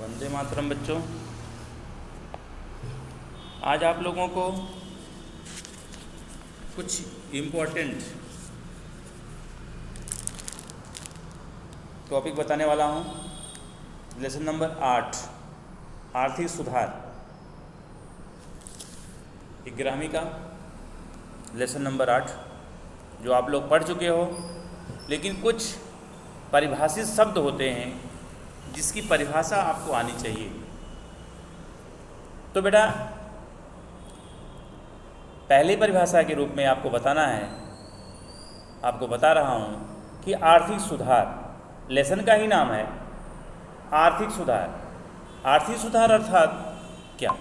वंदे मातरम बच्चों। आज आप लोगों को कुछ इम्पोर्टेंट टॉपिक बताने वाला हूँ। लेसन नंबर 8 आर्थिक सुधार, 11वीं का लेसन नंबर 8 जो आप लोग पढ़ चुके हो, लेकिन कुछ परिभाषित शब्द होते हैं जिसकी परिभाषा आपको आनी चाहिए। तो बेटा पहली परिभाषा के रूप में आपको बताना है, आपको बता रहा हूँ कि आर्थिक सुधार, लेसन का ही नाम है आर्थिक सुधार। आर्थिक सुधार अर्थात क्या?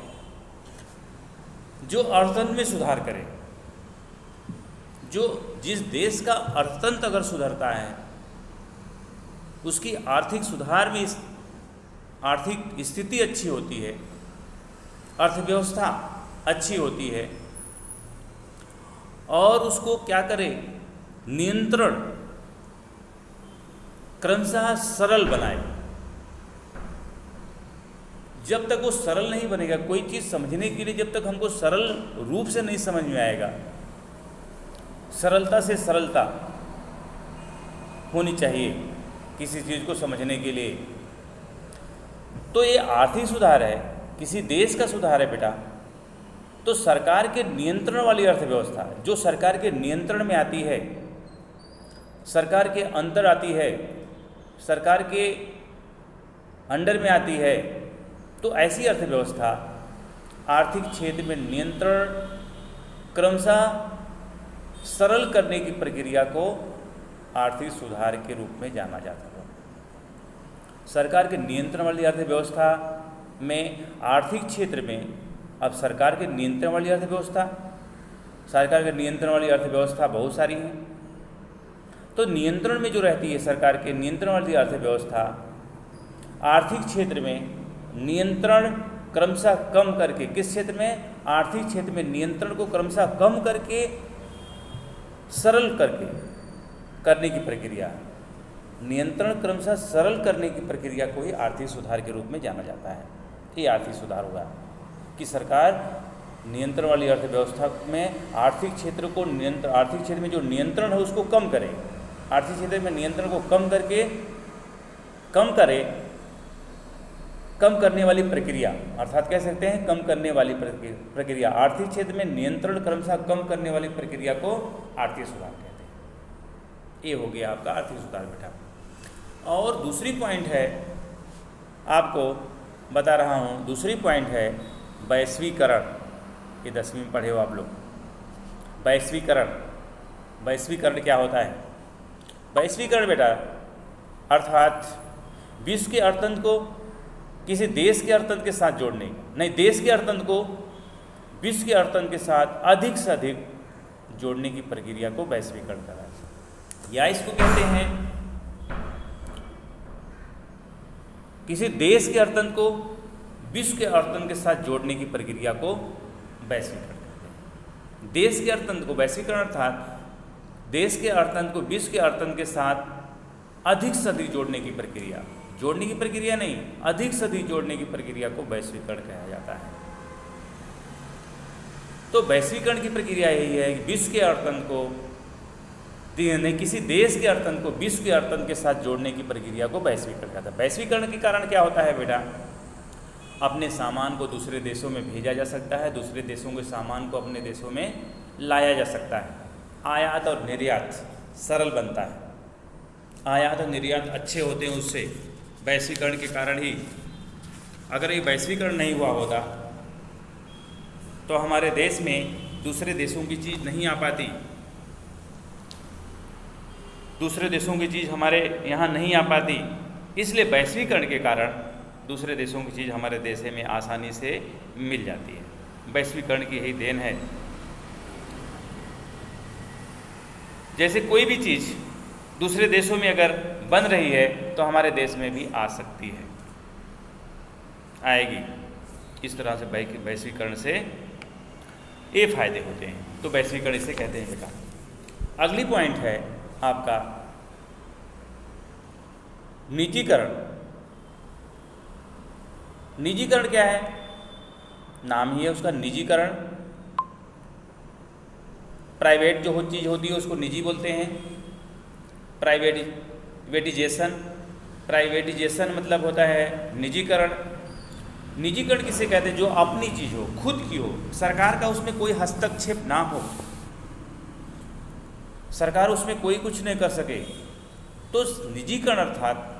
जो अर्थतंत्र में सुधार करे। जो जिस देश का अर्थतंत्र अगर सुधरता है उसकी आर्थिक सुधार में आर्थिक स्थिति अच्छी होती है, अर्थव्यवस्था अच्छी होती है, और उसको क्या करे, नियंत्रण क्रमशः सरल बनाए। जब तक वो सरल नहीं बनेगा, कोई चीज़ समझने के लिए जब तक हमको सरल रूप से नहीं समझ में आएगा, सरलता से सरलता होनी चाहिए किसी चीज़ को समझने के लिए। तो ये आर्थिक सुधार है, किसी देश का सुधार है बेटा। तो सरकार के नियंत्रण वाली अर्थव्यवस्था जो सरकार के नियंत्रण में आती है, सरकार के अंतर आती है, सरकार के अंडर में आती है, तो ऐसी अर्थव्यवस्था आर्थिक क्षेत्र में नियंत्रण क्रमशः सरल करने की प्रक्रिया को आर्थिक सुधार के रूप में जाना जाता है। सरकार के नियंत्रण वाली अर्थव्यवस्था में आर्थिक क्षेत्र में, अब सरकार के नियंत्रण वाली अर्थव्यवस्था, सरकार के नियंत्रण वाली अर्थव्यवस्था बहुत सारी हैं। तो नियंत्रण में जो रहती है सरकार के नियंत्रण वाली अर्थव्यवस्था, आर्थिक क्षेत्र में नियंत्रण क्रमशः कम करके, किस क्षेत्र में? आर्थिक क्षेत्र में नियंत्रण को क्रमशः कम करके सरल करने की प्रक्रिया, नियंत्रण क्रमशः सरल करने की प्रक्रिया को ही आर्थिक सुधार के रूप में जाना जाता है। ये आर्थिक सुधार होगा कि सरकार नियंत्रण वाली अर्थव्यवस्था में आर्थिक क्षेत्र को आर्थिक क्षेत्र में जो नियंत्रण है उसको कम करे, आर्थिक क्षेत्र में नियंत्रण को कम करने वाली प्रक्रिया, अर्थात कह सकते हैं कम करने वाली प्रक्रिया, आर्थिक क्षेत्र में नियंत्रण क्रमशः कम करने वाली प्रक्रिया को आर्थिक सुधार कहते हैं। ये हो गया आपका आर्थिक सुधार बेटा। और दूसरी पॉइंट है, आपको बता रहा हूँ, दूसरी पॉइंट है वैश्वीकरण। ये 10वीं में पढ़े हो आप लोग। वैश्वीकरण क्या होता है? वैश्वीकरण बेटा अर्थात विश्व के अर्थतंत्र को किसी देश के अर्थतंत्र के साथ जोड़ने, नहीं, देश के अर्थतंत्र को विश्व के अर्थतंत्र के साथ अधिक से अधिक जोड़ने की प्रक्रिया को वैश्वीकरण कहा है। या इसको कहते हैं, किसी देश के अर्थतंत्र को विश्व के अर्थतंत्र के साथ जोड़ने की प्रक्रिया को वैश्वीकरण कहते हैं। देश के अर्थतंत्र को वैश्वीकरण अर्थात देश के अर्थतंत्र को विश्व के अर्थतंत्र के साथ अधिक से अधिक जोड़ने की प्रक्रिया, जोड़ने की प्रक्रिया नहीं, अधिक से अधिक जोड़ने की प्रक्रिया को वैश्वीकरण कहा जाता है। तो वैश्वीकरण की प्रक्रिया यही है कि विश्व के अर्थतंत्र को नहीं, किसी देश के अर्थतंत्र को विश्व के अर्थतंत्र के साथ जोड़ने की प्रक्रिया को वैश्वीकरण कहता है। वैश्वीकरण के कारण क्या होता है बेटा? अपने सामान को दूसरे देशों में भेजा जा सकता है, दूसरे देशों के सामान को अपने देशों में लाया जा सकता है, आयात और निर्यात सरल बनता है, आयात और निर्यात अच्छे होते हैं उससे, वैश्वीकरण के कारण ही। अगर ये वैश्वीकरण नहीं हुआ होता तो हमारे देश में दूसरे देशों की चीज़ नहीं आ पाती, दूसरे देशों की चीज़ हमारे यहाँ नहीं आ पाती। इसलिए वैश्वीकरण के कारण दूसरे देशों की चीज़ हमारे देश में आसानी से मिल जाती है। वैश्वीकरण की यही देन है। जैसे कोई भी चीज़ दूसरे देशों में अगर बन रही है तो हमारे देश में भी आ सकती है, आएगी। इस तरह से वैश्वीकरण से ये फायदे होते हैं। तो वैश्वीकरण इसे कहते हैं बेटा। अगली पॉइंट है आपका निजीकरण। निजीकरण क्या है? नाम ही है उसका, निजीकरण। प्राइवेट जो चीज़ होती है उसको निजी बोलते हैं। प्राइवेटिजेशन मतलब होता है निजीकरण। निजीकरण किसे कहते हैं? जो अपनी चीज़ हो, खुद की हो, सरकार का उसमें कोई हस्तक्षेप ना हो, सरकार उसमें कोई कुछ नहीं कर सके, तो निजीकरण अर्थात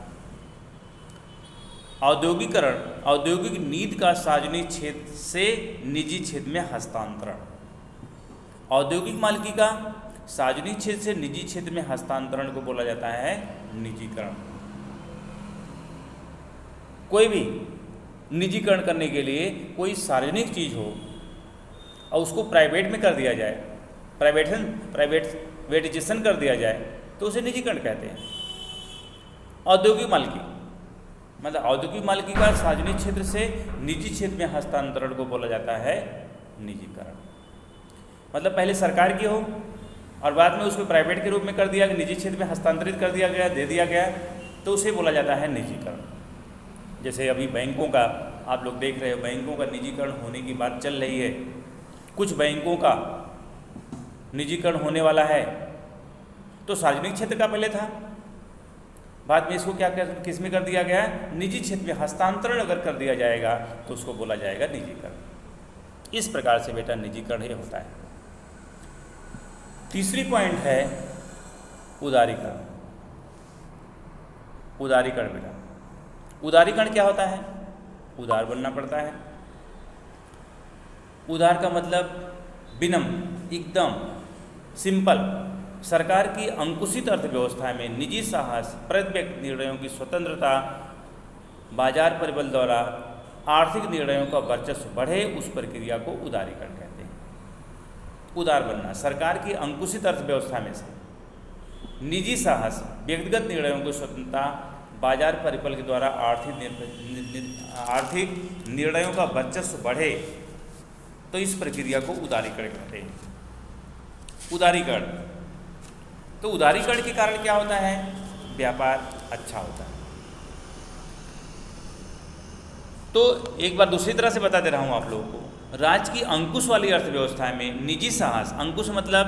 औद्योगिकरण, औद्योगिक नीति का सार्वजनिक क्षेत्र से निजी क्षेत्र में हस्तांतरण। औद्योगिक मालिकी का सार्वजनिक क्षेत्र से निजी क्षेत्र में हस्तांतरण को बोला जाता है निजीकरण। कोई भी निजीकरण करने के लिए कोई सार्वजनिक चीज़ हो और उसको प्राइवेट में कर दिया जाए, प्राइवेटाइजेशन कर दिया जाए, तो उसे निजीकरण कहते हैं। औद्योगिक मालिकी मतलब औद्योगिक मालिकी का सार्वजनिक क्षेत्र से निजी क्षेत्र में हस्तांतरण को बोला जाता है निजीकरण। मतलब पहले सरकार की हो और बाद में उसको प्राइवेट के रूप में कर दिया गया, निजी क्षेत्र में हस्तांतरित कर दिया गया, दे दिया गया, तो उसे बोला जाता है निजीकरण। जैसे अभी बैंकों का आप लोग देख रहे हो, बैंकों का निजीकरण होने की बात चल रही है। कुछ बैंकों का निजीकरण होने वाला है, तो सार्वजनिक क्षेत्र का पहले था, बाद में इसको किस में कर दिया गया है? निजी क्षेत्र में हस्तांतरण अगर कर दिया जाएगा तो उसको बोला जाएगा निजीकरण। इस प्रकार से बेटा निजीकरण ये होता है। तीसरी पॉइंट है उदारीकरण। उदारीकरण बेटा, उदारीकरण क्या होता है? उदार बनना पड़ता है। उदार का मतलब विनम्र, एकदम सिंपल। सरकार की अंकुशित अर्थव्यवस्था में निजी साहस, प्रति व्यक्ति निर्णयों की स्वतंत्रता, बाजार परिबल द्वारा आर्थिक निर्णयों का वर्चस्व बढ़े, उस प्रक्रिया को उदारीकरण कहते हैं। उदार बनना, सरकार की अंकुशित अर्थव्यवस्था में से निजी साहस, व्यक्तिगत निर्णयों की स्वतंत्रता, बाजार परिबल के द्वारा आर्थिक निर्णयों का वर्चस्व बढ़े, तो इस प्रक्रिया को उदारीकरण कहते हैं। उदारीकरण, तो उदारीकरण के कारण क्या होता है? व्यापार अच्छा होता है। तो एक बार दूसरी तरह से बता दे रहा हूँ आप लोगों को। राज्य की अंकुश वाली अर्थव्यवस्था में निजी साहस, अंकुश मतलब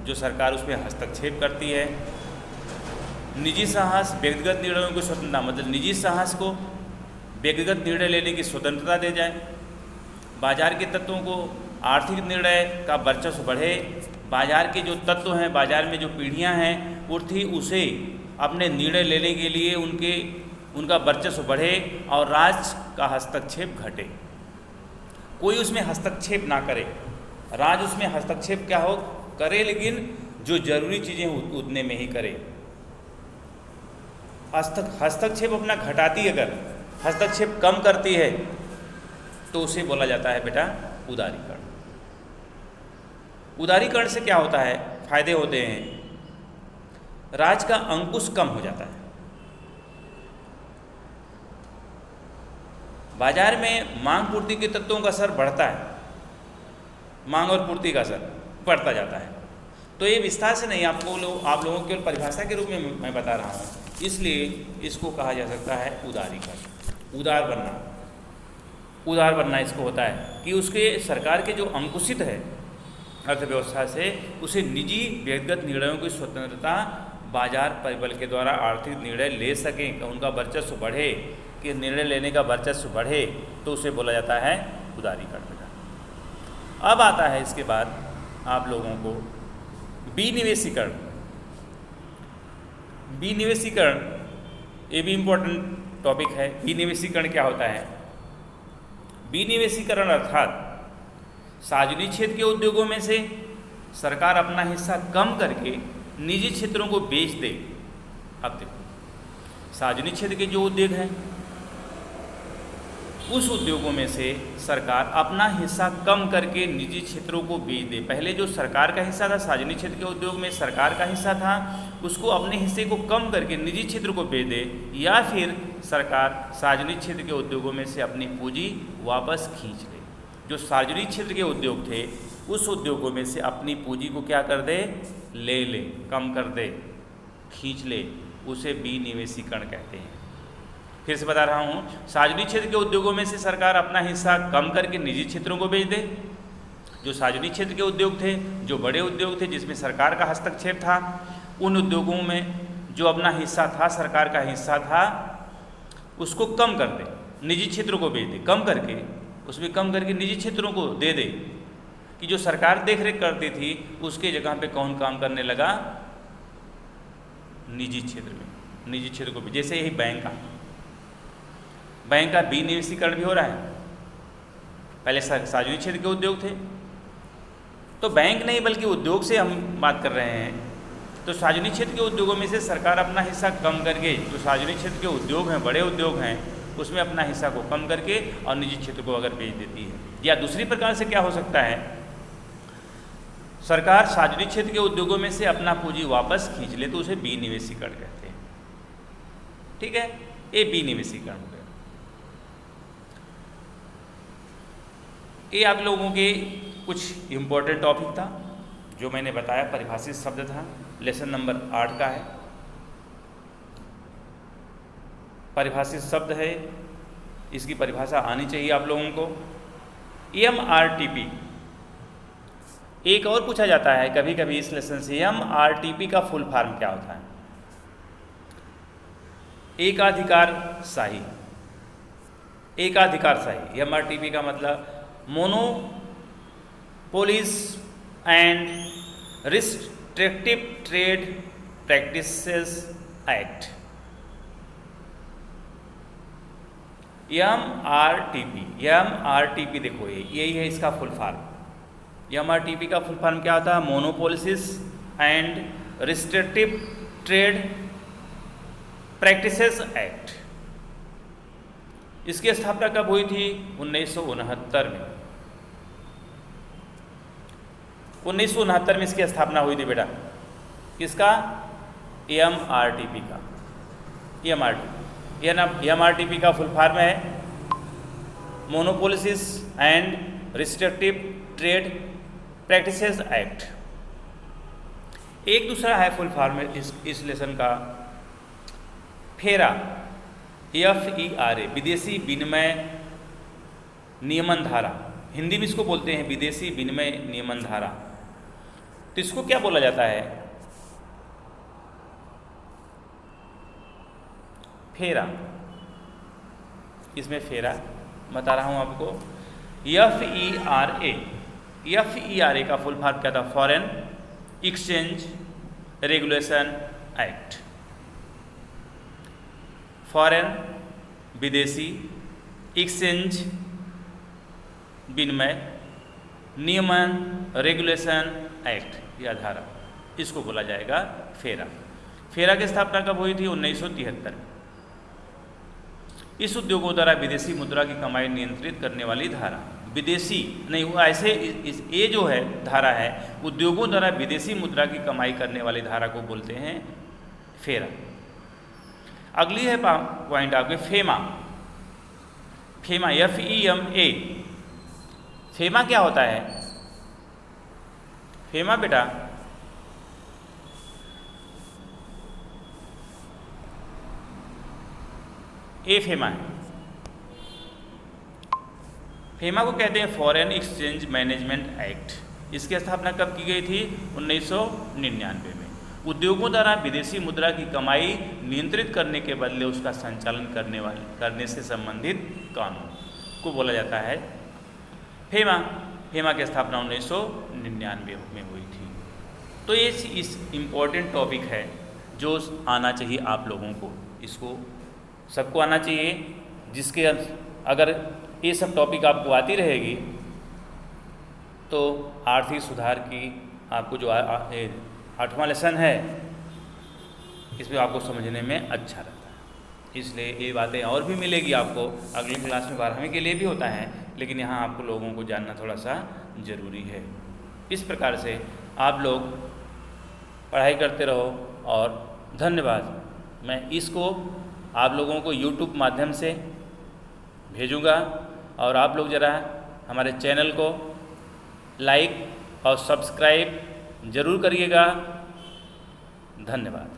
जो सरकार उसमें हस्तक्षेप करती है, निजी साहस, व्यक्तिगत निर्णयों की स्वतंत्रता मतलब निजी साहस को व्यक्तिगत निर्णय लेने की स्वतंत्रता दे जाए, बाजार के तत्वों को आर्थिक निर्णय का वर्चस्व बढ़े, बाजार के जो तत्व हैं, बाजार में जो पीढ़ियां हैं उठी उसे अपने निर्णय लेने के लिए उनका वर्चस्व बढ़े और राज्य का हस्तक्षेप घटे। कोई उसमें हस्तक्षेप ना करे, राज्य उसमें हस्तक्षेप क्या हो करे, लेकिन जो जरूरी चीज़ें उतने में ही करे। हस्तक्षेप अपना घटाती, अगर हस्तक्षेप कम करती है तो उसे बोला जाता है बेटा उदारीकरण। उदारीकरण से क्या होता है? फायदे होते हैं। राज्य का अंकुश कम हो जाता है, बाजार में मांग पूर्ति के तत्वों का असर बढ़ता है, मांग और पूर्ति का असर बढ़ता जाता है। तो ये विस्तार से नहीं, आप लोगों केवल परिभाषा के रूप में मैं बता रहा हूँ, इसलिए इसको कहा जा सकता है उदारीकरण। उदार बनना इसको होता है कि उसके सरकार के जो अंकुशित है अर्थव्यवस्था से, उसे निजी व्यक्तिगत निर्णयों की स्वतंत्रता, बाजार परिबल के द्वारा आर्थिक निर्णय ले सकें, उनका वर्चस्व बढ़े, कि निर्णय लेने का वर्चस्व बढ़े, तो उसे बोला जाता है उदारीकरण। अब आता है इसके बाद आप लोगों को विनिवेशीकरण। विनिवेशीकरण ये भी इम्पोर्टेंट टॉपिक है। विनिवेशीकरण क्या होता है? विनिवेशीकरण अर्थात सार्वजनिक क्षेत्र के उद्योगों में से सरकार अपना हिस्सा कम करके निजी क्षेत्रों को बेच दे। अब देखो, सार्वजनिक क्षेत्र के जो उद्योग हैं उस उद्योगों में से सरकार अपना हिस्सा कम करके निजी क्षेत्रों को बेच दे। पहले जो सरकार का हिस्सा था, सार्वजनिक क्षेत्र के उद्योग में सरकार का हिस्सा था, उसको अपने हिस्से को कम करके निजी क्षेत्र को बेच दे, या फिर सरकार सार्वजनिक क्षेत्र के उद्योगों में से अपनी पूंजी वापस खींच ले। जो सार्वजनिक क्षेत्र के उद्योग थे उस उद्योगों में से अपनी पूंजी को क्या कर दे? ले ले, कम कर दे, खींच ले, उसे विनिवेशीकरण कहते हैं। फिर से बता रहा हूँ, सार्वजनिक क्षेत्र के उद्योगों में से सरकार अपना हिस्सा कम करके निजी क्षेत्रों को बेच दे। जो सार्वजनिक क्षेत्र के उद्योग थे, जो बड़े उद्योग थे जिसमें सरकार का हस्तक्षेप था, उन उद्योगों में जो अपना हिस्सा था, सरकार का हिस्सा था, उसको कम कर दे, निजी क्षेत्रों को बेच दे, कम करके उसमें कम करके निजी क्षेत्रों को दे दे कि जो सरकार देख रेख करती थी उसके जगह पे कौन काम करने लगा, निजी क्षेत्र में, निजी क्षेत्र को भी। जैसे यही बैंक का विनिवेशीकरण भी हो रहा है। पहले सार्वजनिक क्षेत्र के उद्योग थे, तो बैंक नहीं बल्कि उद्योग से हम बात कर रहे हैं। तो सार्वजनिक क्षेत्र के उद्योगों में से सरकार अपना हिस्सा कम करके, जो सार्वजनिक क्षेत्र के उद्योग हैं, बड़े उद्योग हैं, उसमें अपना हिस्सा को कम करके और निजी क्षेत्र को अगर बेच देती है। या दूसरी प्रकार से क्या हो सकता है, सरकार सार्वजनिक क्षेत्र के उद्योगों में से अपना पूंजी वापस खींच ले, तो उसे विनिवेशीकरण कहते हैं। ठीक है, ये विनिवेशीकरण हो गया। ये आप लोगों के कुछ इम्पोर्टेंट टॉपिक था जो मैंने बताया, परिभाषित शब्द था, लेसन नंबर 8 का है। परिभाषित शब्द है, इसकी परिभाषा आनी चाहिए आप लोगों को। MRTP एक और पूछा जाता है कभी कभी इस लेसन से, MRTP का फुल फॉर्म क्या होता है? एकाधिकारशाही, एकाधिकारशाही। MRTP का मतलब monopolies and restrictive trade practices act. MRTP देखो, यही है इसका फुल फॉर्म। MRTP का फुल फॉर्म क्या होता है? Monopolies and restrictive trade practices act. इसकी स्थापना कब हुई थी? 1969 में। 1969 में इसकी स्थापना हुई थी बेटा। किसका? MRTP का। MRTP का फुल फॉर्म है monopolies and restrictive trade practices act. एक दूसरा है फुल फॉर्म इस लेसन का, फेरा, FERA, विदेशी विनिमय नियमन धारा। हिंदी में इसको बोलते हैं विदेशी विनिमय नियमन धारा। तो इसको क्या बोला जाता है? फेरा। इसमें फेरा बता रहा हूं आपको, FERA का फुल फॉर्म क्या था? Foreign exchange regulation act. Foreign विदेशी एक्सचेंज विनिमय नियमन रेगुलेशन एक्ट, यह धारा, इसको बोला जाएगा फेरा। फेरा की स्थापना कब हुई थी? 1973 में। इस उद्योगों द्वारा विदेशी मुद्रा की कमाई नियंत्रित करने वाली धारा। विदेशी नहीं, ऐसे ये जो है धारा है, उद्योगों द्वारा विदेशी मुद्रा की कमाई करने वाली धारा को बोलते हैं फेरा। अगली है पॉइंट आपके फेमा। FEMA, FEMA। फेमा क्या होता है? फेमा बेटा फेमा है। फेमा को कहते हैं फॉरेन एक्सचेंज मैनेजमेंट एक्ट। इसकी स्थापना कब की गई थी? 1999 में। उद्योगों द्वारा विदेशी मुद्रा की कमाई नियंत्रित करने के बदले उसका संचालन करने से संबंधित कानून को बोला जाता है फेमा। फेमा की स्थापना 1999 में हुई थी। तो ये इस इम्पोर्टेंट टॉपिक है जो आना चाहिए आप लोगों को, इसको सबको आना चाहिए। जिसके अगर ये सब टॉपिक आपको आती रहेगी तो आर्थिक सुधार की आपको जो 8वां लेसन है इसमें आपको समझने में अच्छा रहता है। इसलिए ये बातें और भी मिलेगी आपको अगली क्लास में। 12वीं के लिए भी होता है, लेकिन यहाँ आपको लोगों को जानना थोड़ा सा ज़रूरी है। इस प्रकार से आप लोग पढ़ाई करते रहो और धन्यवाद। मैं इसको आप लोगों को YouTube माध्यम से भेजूँगा और आप लोग ज़रा हमारे चैनल को लाइक और सब्सक्राइब ज़रूर करिएगा। धन्यवाद।